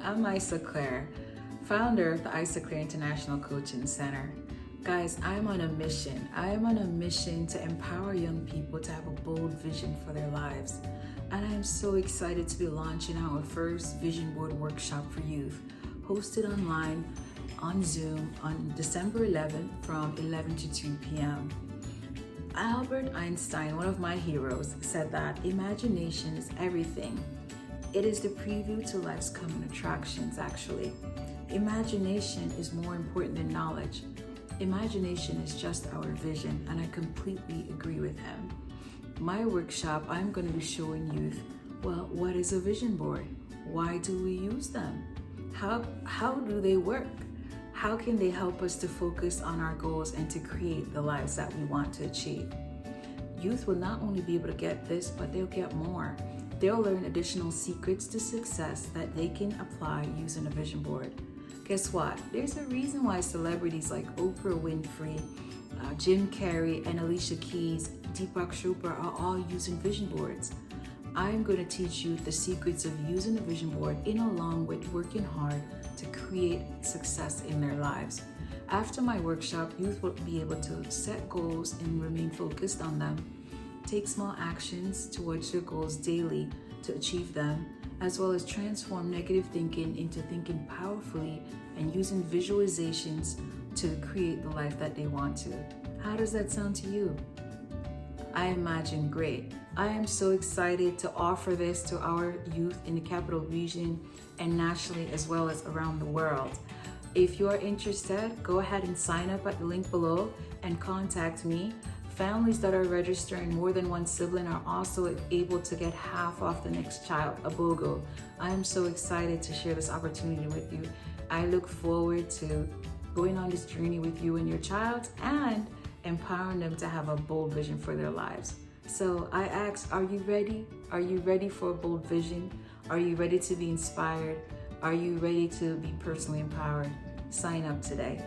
I'm Isoclair, founder of the Isoclair International Coaching Center. Guys, I'm on a mission. I am on a mission to empower young people to have a bold vision for their lives. And I am so excited to be launching our first vision board workshop for youth, hosted online on Zoom on December 11th from 11 to 2 p.m. Albert Einstein, one of my heroes, said that imagination is everything. It is the preview to life's coming attractions, actually. Imagination is more important than knowledge. Imagination is just our vision, and I completely agree with him. My workshop, I'm going to be showing youth, well, what is a vision board? Why do we use them? How do they work? How can they help us to focus on our goals and to create the lives that we want to achieve? Youth will not only be able to get this, but they'll get more. They'll learn additional secrets to success that they can apply using a vision board. Guess what? There's a reason why celebrities like Oprah Winfrey, Jim Carrey, and Alicia Keys, Deepak Chopra are all using vision boards. I'm going to teach you the secrets of using a vision board in along with working hard to create success in their lives. After my workshop, youth will be able to set goals and remain focused on them, take small actions towards their goals daily to achieve them, as well as transform negative thinking into thinking powerfully and using visualizations to create the life that they want to. How does that sound to you? I imagine great. I am so excited to offer this to our youth in the capital region and nationally as well as around the world. If you are interested, go ahead and sign up at the link below and contact me. Families that are registering more than one sibling are also able to get half off the next child, a BOGO. I am so excited to share this opportunity with you. I look forward to going on this journey with you and your child and empowering them to have a bold vision for their lives. So I ask, are you ready? Are you ready for a bold vision? Are you ready to be inspired? Are you ready to be personally empowered? Sign up today.